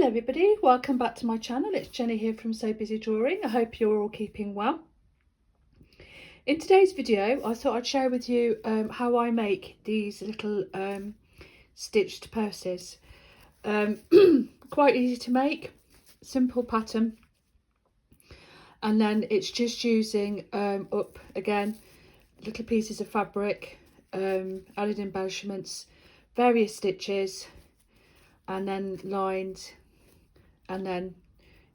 Hello everybody, welcome back to my channel. It's Jenny here from So Busy Drawing. I hope you're all keeping well. In today's video I thought I'd share with you how I make these little stitched purses. Quite easy to make, simple pattern, and then it's just using up again little pieces of fabric, added embellishments, various stitches, and then lined and then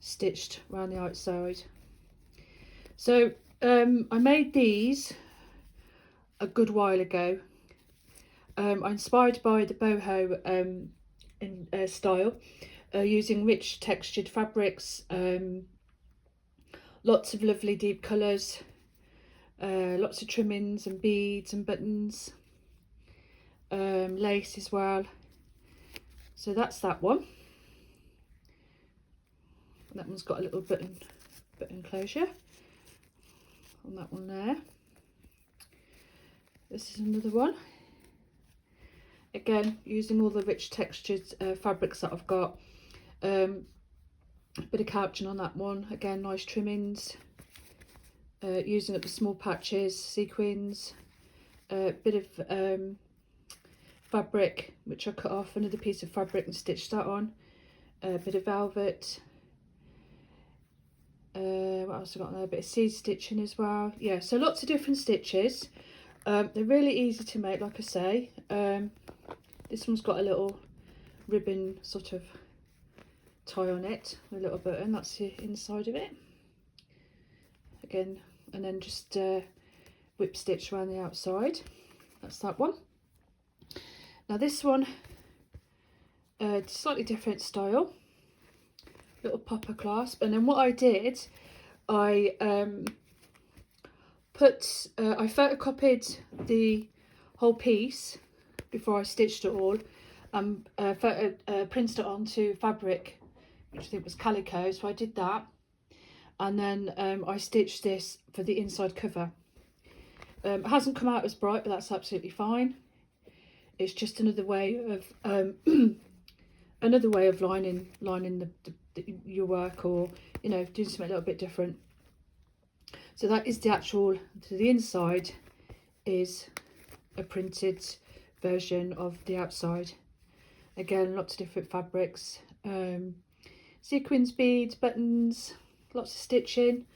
stitched around the outside. So I made these a good while ago. I'm inspired by the boho style, using rich textured fabrics, lots of lovely deep colours, lots of trimmings and beads and buttons, lace as well. So that's that one. That one's got a little button closure on that one there. This is another one. Again, using all the rich textured fabrics that I've got. Bit of couching on that one. Again, nice trimmings. Using up the small patches, sequins. Bit of fabric which I cut off, another piece of fabric and stitched that on. A bit of velvet. What else have I got there? A bit of seed stitching as well. Yeah, so lots of different stitches. They're really easy to make, like I say. This one's got a little ribbon sort of tie on it, a little button. That's the inside of it. Again, and then just whip stitch around the outside. That's that one. Now this one, slightly different style, little popper clasp. And then what I did, I photocopied the whole piece before I stitched it all, and printed it onto fabric, which I think was calico. So I did that, and then I stitched this for the inside cover. It hasn't come out as bright, but that's absolutely fine. It's just another way of lining your work, or doing something a little bit different. So that is the actual. So the inside is a printed version of the outside. Again, lots of different fabrics, sequins, beads, buttons, lots of stitching,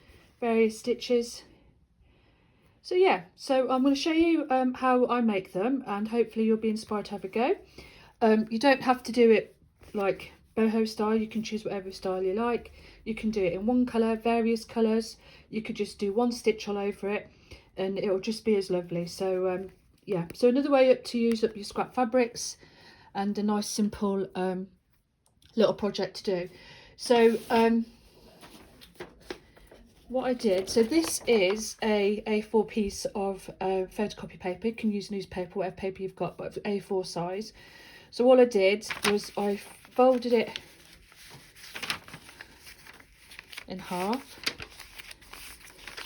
various stitches. So yeah, so I'm going to show you how I make them, and hopefully you'll be inspired to have a go. You don't have to do it like boho style. You can choose whatever style you like. You can do it in one colour, various colours. You could just do one stitch all over it and it'll just be as lovely. So yeah, so another way to use up your scrap fabrics, and a nice simple little project to do. So what I did, so this is a A4 piece of photocopy paper. You can use newspaper, whatever paper you've got, but A4 size. So all I did was I folded it in half,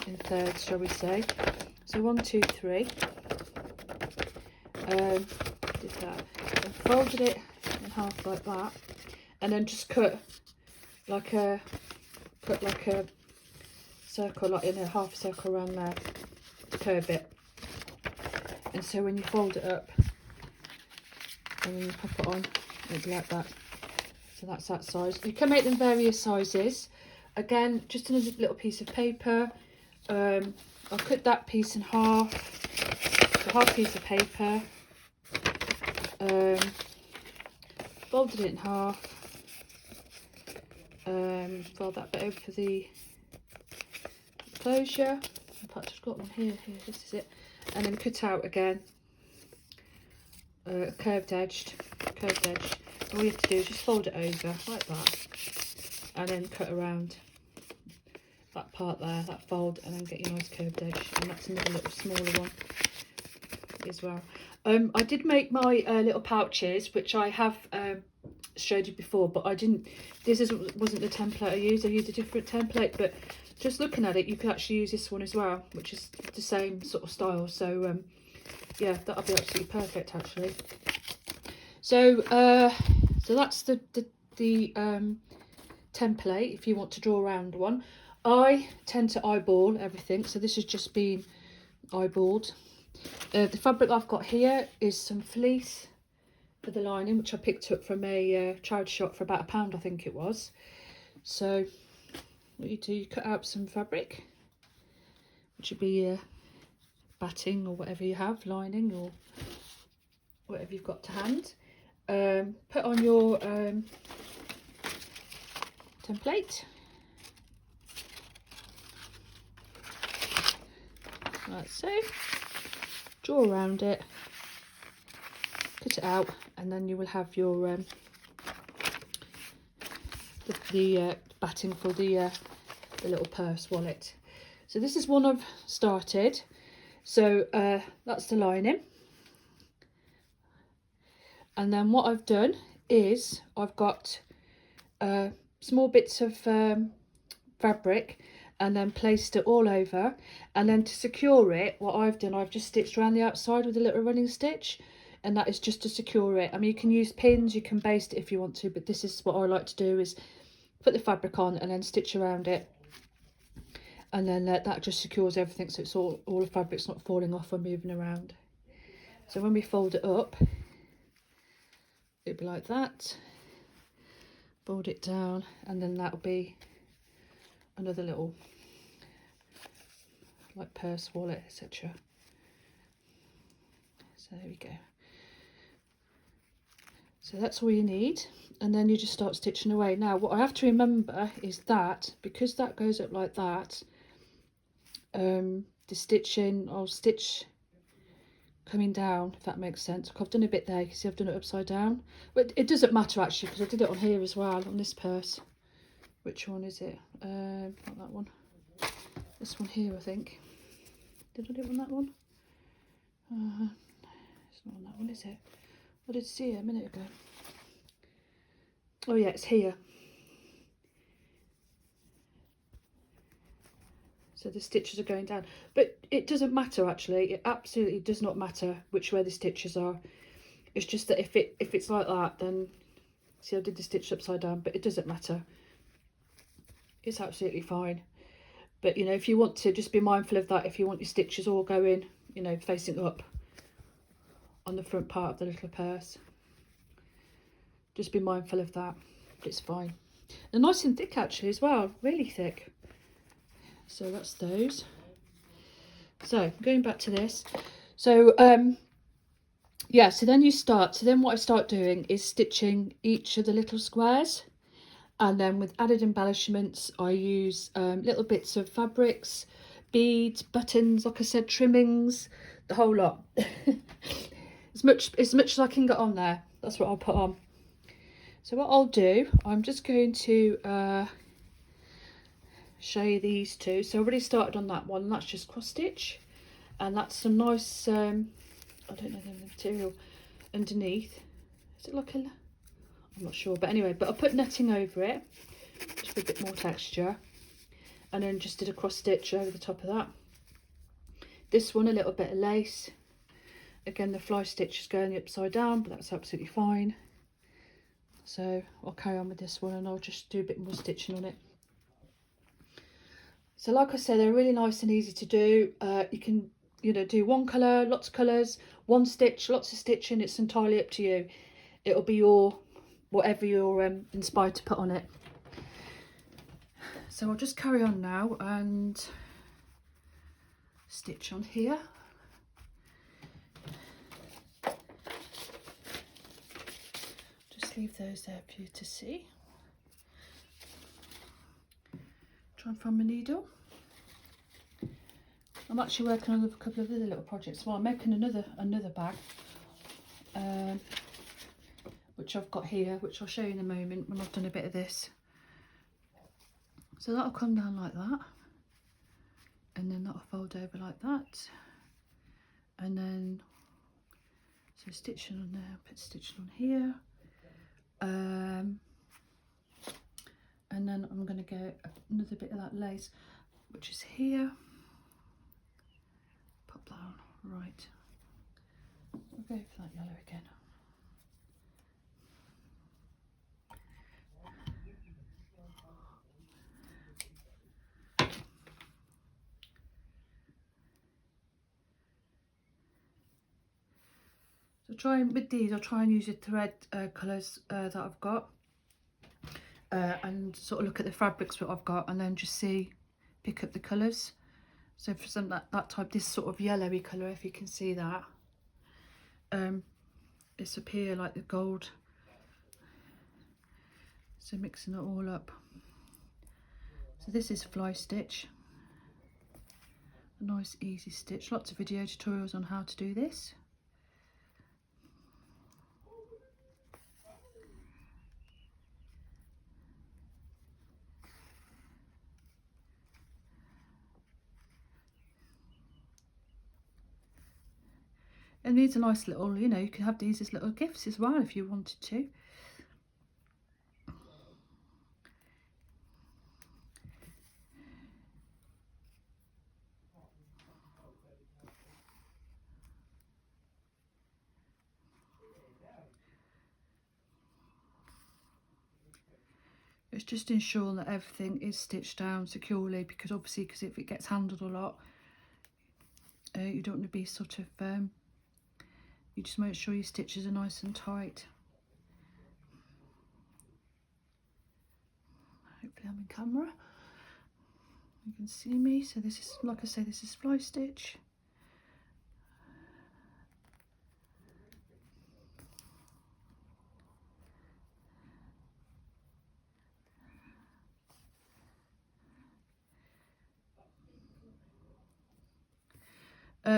in thirds, shall we say. So 1, 2, 3. Did that. And folded it in half like that, and then just cut like a circle, like in a half circle around there to curve it. And so when you fold it up and when you pop it on, it'll be like that. So that's that size. You can make them various sizes. Again, just another little piece of paper. I'll cut that piece in half, so half piece of paper, folded it in half, fold that bit over for the closure. In fact, I've got one here, this is it. And then cut out again, curved edge. All you have to do is just fold it over like that, and then cut around that part there, that fold, and then get your nice curved edge. And that's another little smaller one as well. I did make my little pouches, which I have showed you before, but I didn't, wasn't the template I used. I used a different template, but just looking at it, you could actually use this one as well, which is the same sort of style. So yeah, that'll be absolutely perfect actually. So so that's the the template if you want to draw around one. I tend to eyeball everything, so this has just been eyeballed. The fabric I've got here is some fleece for the lining, which I picked up from a charity shop for about £1, I think it was. So what you do, you cut out some fabric, which would be batting or whatever you have, lining or whatever you've got to hand. Put on your template, like so. Draw around it, cut it out, and then you will have your the batting for the little purse wallet. So this is one I've started. So that's the lining. And then what I've done is I've got small bits of fabric and then placed it all over, and then to secure it, what I've done, I've just stitched around the outside with a little running stitch, and that is just to secure it. I mean, you can use pins, you can baste it if you want to, but this is what I like to do, is put the fabric on and then stitch around it, and then that just secures everything, so it's all the fabric's not falling off or moving around. So when we fold it up, it'll be like that, fold it down, and then that'll be another little like purse, wallet, etc. So there we go. So that's all you need, and then you just start stitching away. Now what I have to remember is that because that goes up like that, the stitching, I'll stitch coming down, if that makes sense. I've done a bit there, you can see I've done it upside down, but it doesn't matter actually, because I did it on here as well, on this purse. Which one is it? Not that one. This one here, I think. Did I do it on that one? It's not on that one, is it? I did see it a minute ago. Oh yeah, it's here. So the stitches are going down, but it doesn't matter actually. It absolutely does not matter which way the stitches are. It's just that if it's like that, then see I did the stitch upside down, but it doesn't matter. It's absolutely fine. But you know, if you want to, just be mindful of that. If you want your stitches all going, you know, facing up on the front part of the little purse, just be mindful of that. It's fine. They're nice and thick actually as well, really thick. So that's those. So going back to this, so yeah, so then what I start doing is stitching each of the little squares. And then with added embellishments, I use little bits of fabrics, beads, buttons, like I said, trimmings, the whole lot. as much as I can get on there, that's what I'll put on. So what I'll do, I'm just going to show you these two. So I already started on that one, and that's just cross stitch, and that's some nice, I don't know the material underneath. Is it like a... I'm not sure, but anyway, but I put netting over it just for a bit more texture, and then just did a cross stitch over the top of that. This one, a little bit of lace. Again, the fly stitch is going upside down, but that's absolutely fine. So I'll carry on with this one, and I'll just do a bit more stitching on it. So like I said, they're really nice and easy to do. You can, you know, do one colour, lots of colours, one stitch, lots of stitching. It's entirely up to you. It'll be your whatever you're inspired to put on it. So I'll just carry on now and stitch on here. Just leave those there for you to see. Try and find my needle. I'm actually working on a couple of other little projects. Well, I'm making another bag, which I've got here, which I'll show you in a moment when I've done a bit of this. So that'll come down like that, and then that'll fold over like that, and then so stitching on there, put stitching on here, and then I'm going to go another bit of that lace, which is here. Pop that on, right. I'll go for that yellow again. with these, I'll try and use the thread colours that I've got, and sort of look at the fabrics that I've got, and then just pick up the colours. So for some that type, this sort of yellowy colour, if you can see that, it's up here like the gold. So mixing it all up. So this is fly stitch, a nice easy stitch. Lots of video tutorials on how to do this. And these are nice little, you know, you can have these as little gifts as well if you wanted to. It's just ensuring that everything is stitched down securely, because obviously, if it gets handled a lot, you don't want to be sort of, you just make sure your stitches are nice and tight. Hopefully I'm in camera, you can see me. So this is, like I say, this is fly stitch.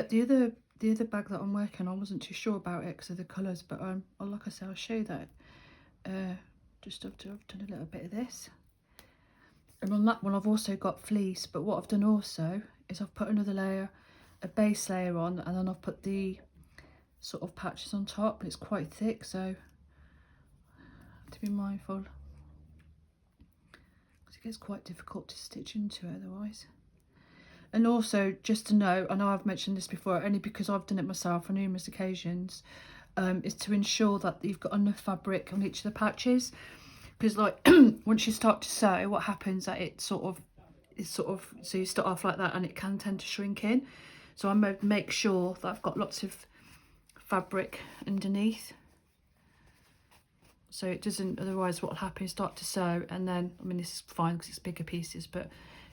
The other bag that I'm working on, I wasn't too sure about it because of the colours, but like I say, I'll show you that. Just I've done a little bit of this, and on that one I've also got fleece. But what I've done also is I've put another layer, a base layer on, and then I've put the sort of patches on top. It's quite thick, so I have to be mindful because it gets quite difficult to stitch into it otherwise. And also, just to know, I know I've mentioned this before, only because I've done it myself on numerous occasions, is to ensure that you've got enough fabric on each of the patches. Because like, once you start to sew, what happens that so you start off like that and it can tend to shrink in. So I'm going to make sure that I've got lots of fabric underneath. So it doesn't, otherwise what will happen is start to sew, and then, I mean, this is fine because it's bigger pieces, but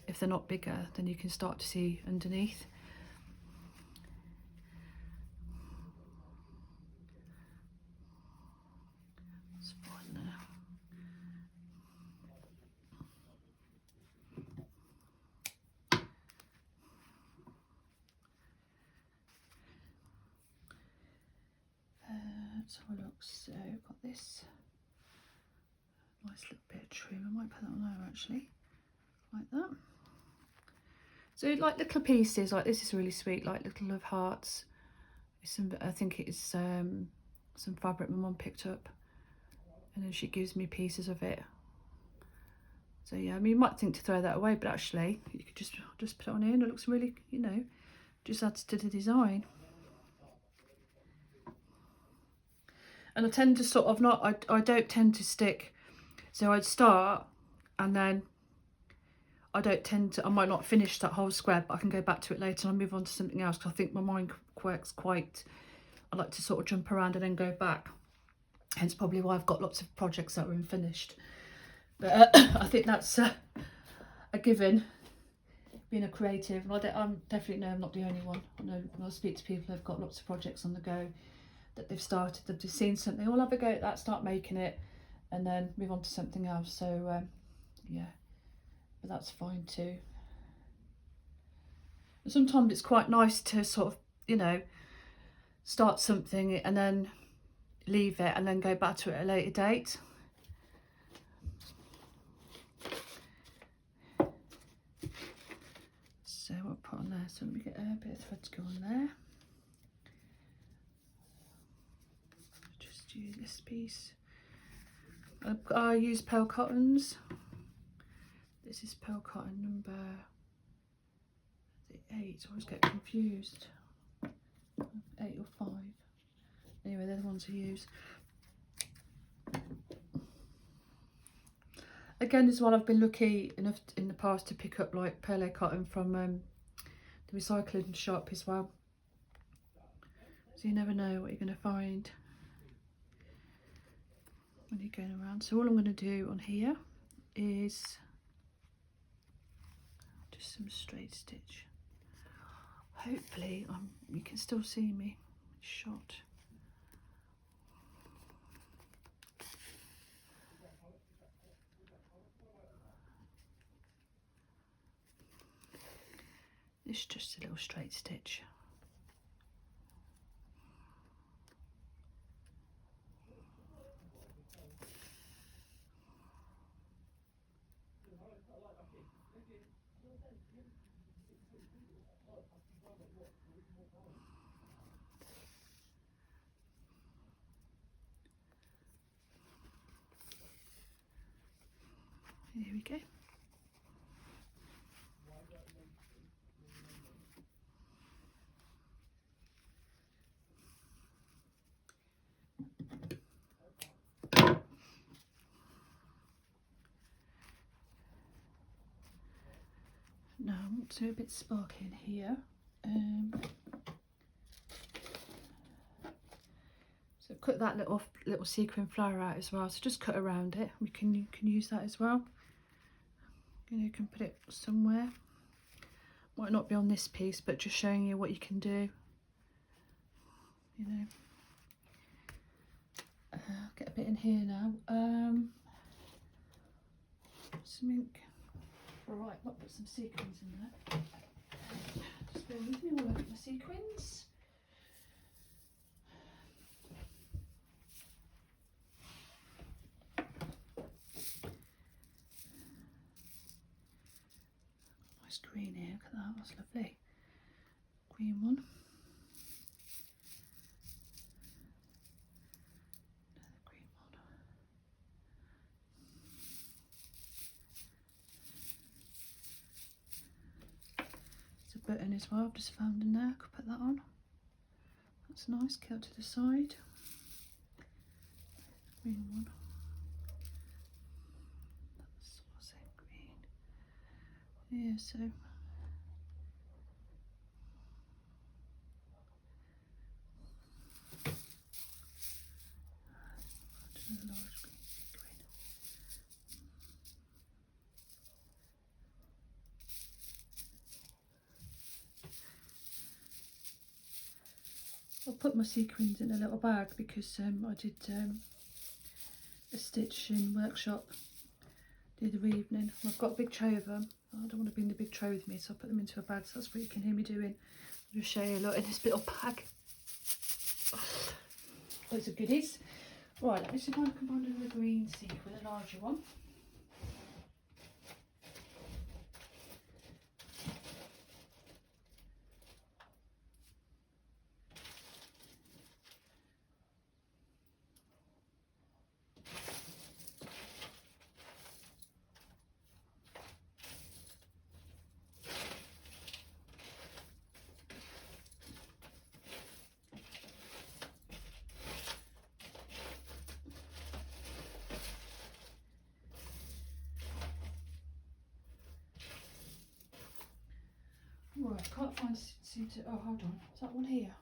if they're not bigger, then you can start to see underneath. It's fine there. Let's have a look. So I've got this nice little bit of trim. I might put that on there actually, like that. So like little pieces, like this is really sweet, like little love hearts. I think it is some fabric my mum picked up, and then she gives me pieces of it. So yeah, I mean, you might think to throw that away, but actually you could just put it on here and it looks really, you know, just adds to the design. And I tend to sort of I don't tend to stick, so I'd start and then I might not finish that whole square, but I can go back to it later and I'll move on to something else, because I think my mind works quite, I like to sort of jump around and then go back. Hence probably why I've got lots of projects that are unfinished. But I think that's a given, being a creative. And I'm definitely know I'm not the only one. I know when I speak to people who've got lots of projects on the go, that they've started, that they've seen something, I'll have a go at that, start making it, and then move on to something else. So yeah, but that's fine too. And sometimes it's quite nice to sort of, you know, start something and then leave it and then go back to it at a later date. So I'll put on there, so let me get a bit of thread to go on there. Just use this piece. I use pearl cottons. This is pearl cotton number 8. I always get confused. 8 or 5. Anyway, they're the ones I use. Again, as well, I've been lucky enough in the past to pick up like perle cotton from the recycling shop as well. So you never know what you're going to find when you're going around. So all I'm going to do on here is just some straight stitch. Hopefully you can still see me shot. It's just a little straight stitch. Here we go. Now I want to do a bit sparkly in here. So cut that little sequin flower out as well. So just cut around it. You can use that as well. You can put it somewhere. Might not be on this piece, but just showing you what you can do. You know. Get a bit in here now. Something. Alright, might put some sequins in there. Just bear with me while I look at my sequins. Nice green here, look at that, that's lovely. Green one. Another green one. There's a button as well, I've just found in there, I could put that on. That's nice, cut to the side. Green one. That's what's it, green. Yeah, so a large green sequin. I'll put my sequins in a little bag because I did a stitching workshop the other evening. I've got a big tray of them. I don't want to bring the big tray with me, so I'll put them into a bag, so that's what you can hear me doing. I'll just show you a lot in this little bag. Loads of goodies. Right, let me see if I can combine another green sequin, a larger one. Right, I can't find seem to. Oh, hold on. Is that one here?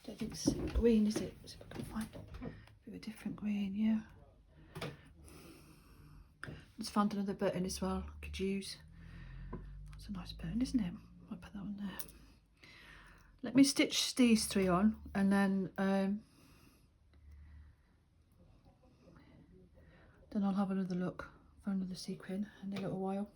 Don't think it's green, is it? See if I can find a bit of a different green. Yeah. Just found another button as well. Could use. That's a nice button, isn't it? I'll put that one there. Let me stitch these three on, and then I'll have another look for another sequin in a little while.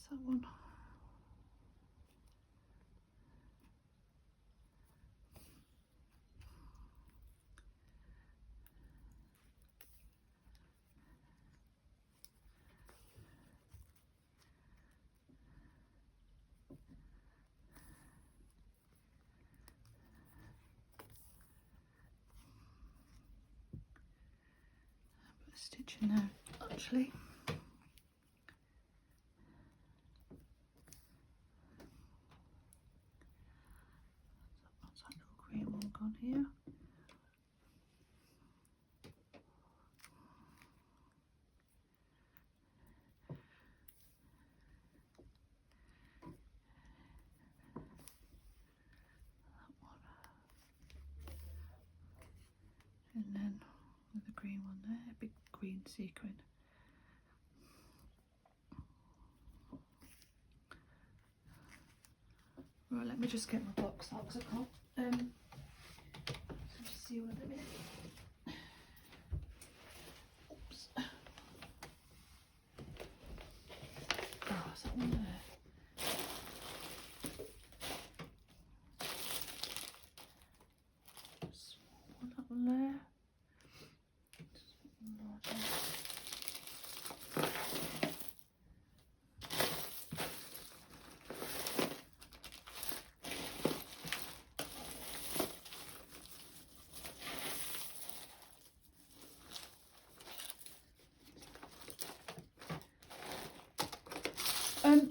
That one. stitching now, actually. That's that little green one gone here. And then the green one there, a big green sequin. Right, let me just get my box out because I can't just see what I'm in. Oops. Oh, is that one there? Small one, that one there.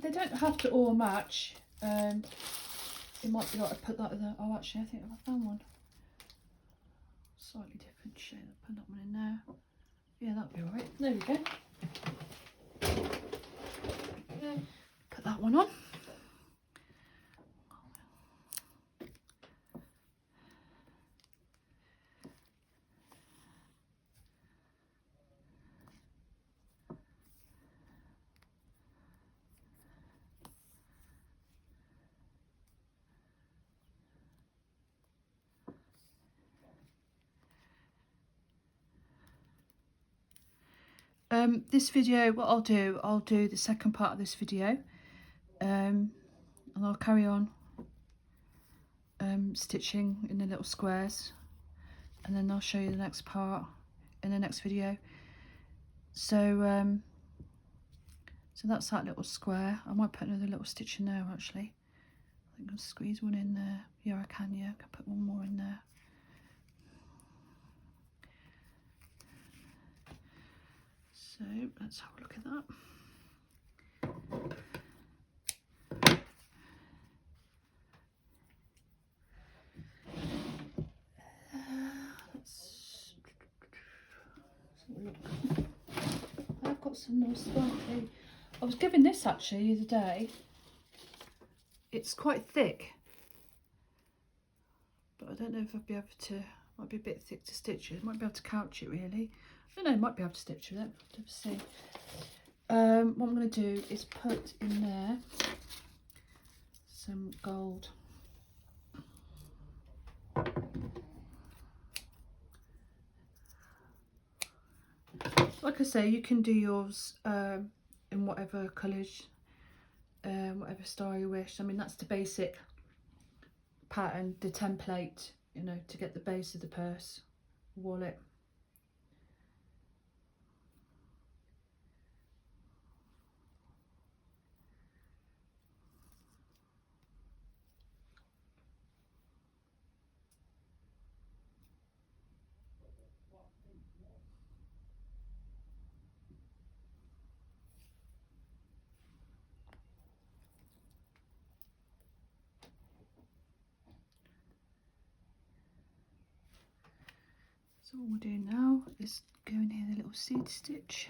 They don't have to all match. It might be like I put that in there. Oh, actually, I think I found one. Slightly different shade. I'll put that one in there. Yeah, that'll be alright. There we go. Put that one on. This video, what I'll do the second part of this video, and I'll carry on stitching in the little squares, and then I'll show you the next part in the next video. So so that's that little square. I might put another little stitch in there actually. I think I'll squeeze one in there. Yeah, I can. Yeah, I can put one more in there. So let's have a look at that. I've got some more sparkly. I was given this actually the other day. It's quite thick, but I don't know if I'll be able to. Might be a bit thick to stitch it. Might be able to couch it really. I don't know. Might be able to stitch with it. Let's see. What I'm going to do is put in there some gold. Like I say, you can do yours in whatever colours, whatever style you wish. I mean, that's the basic pattern, the template, you know, to get the base of the purse, wallet. So what we're doing now is go in here the little seed stitch.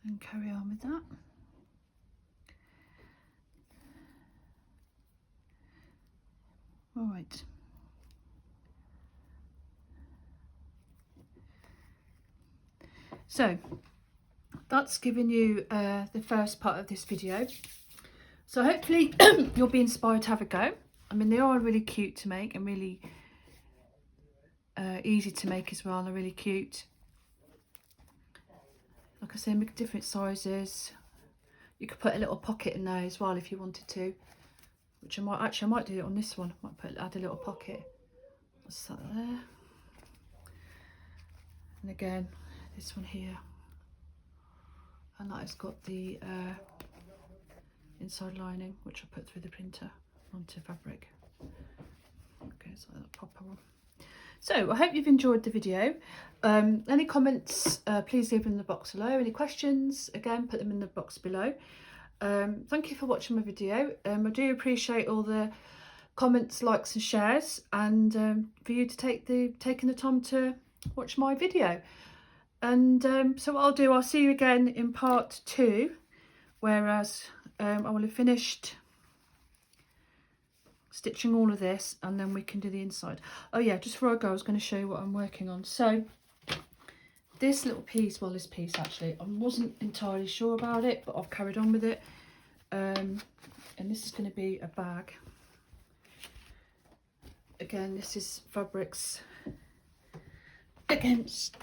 And carry on with that. All right. So that's given you the first part of this video. So hopefully you'll be inspired to have a go. I mean, they are really cute to make and really easy to make as well. They're really cute. Like I say, make different sizes. You could put a little pocket in there as well if you wanted to, which I might do it on this one. I might add a little pocket. What's that there? And again, this one here, and that has got the inside lining, which I put through the printer onto fabric. Okay, so that proper one. So I hope you've enjoyed the video. Any comments, please leave them in the box below. Any questions, again, put them in the box below. Thank you for watching my video. I do appreciate all the comments, likes and shares, and for you to taking the time to watch my video. And so what I'll do, I'll see you again in part 2, whereas I will have finished stitching all of this, and then we can do the inside. Oh yeah, just before I go, I was going to show you what I'm working on. So this little piece, well, this piece actually, I wasn't entirely sure about it, but I've carried on with it. And this is going to be a bag. Again, this is fabrics. Against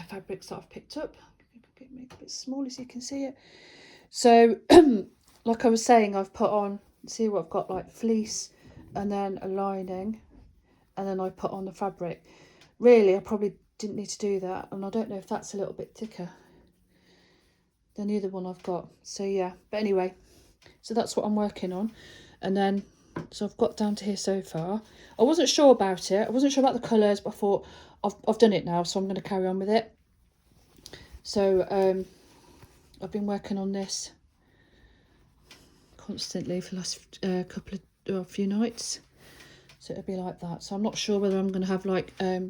fabrics that I've picked up. Make it a bit smaller so you can see it. So, like I was saying, I've put on, see what I've got, like fleece, and then a lining, and then I put on the fabric. Really, I probably didn't need to do that, and I don't know if that's a little bit thicker than the other one I've got. So yeah, but anyway, so that's what I'm working on. And then, so I've got down to here so far. I wasn't sure about it. I wasn't sure about the colours, but I thought I've done it now, so I'm going to carry on with it. So I've been working on this constantly for the last few nights, so it'll be like that. So I'm not sure whether I'm going to have like a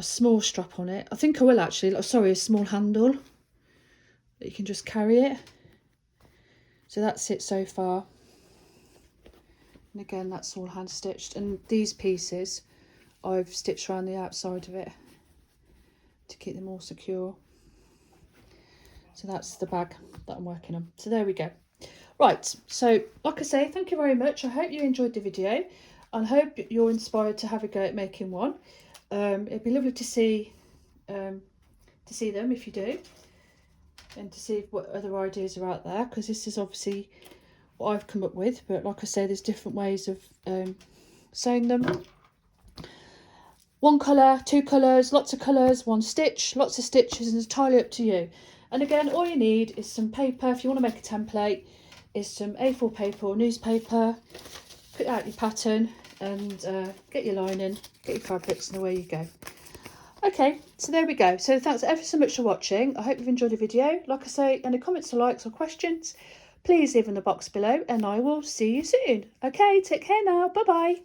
small strap on it. I think I will actually, sorry, a small handle that you can just carry it. So that's it so far, and again that's all hand stitched, and these pieces I've stitched around the outside of it to keep them all secure. So that's the bag that I'm working on. So there we go. Right, so like I say, thank you very much. I hope you enjoyed the video, and hope you're inspired to have a go at making one. It'd be lovely to see them if you do, and to see what other ideas are out there, because this is obviously what I've come up with. But like I say, there's different ways of sewing them. One colour, two colours, lots of colours, one stitch, lots of stitches, and it's entirely up to you. And again, all you need is some paper. If you want to make a template, is some A4 paper or newspaper. Put out your pattern and get your lining, get your fabrics, and away you go. Okay, so there we go. So thanks ever so much for watching. I hope you've enjoyed the video. Like I say, any comments or likes or questions, please leave in the box below, and I will see you soon. Okay, take care now. Bye-bye.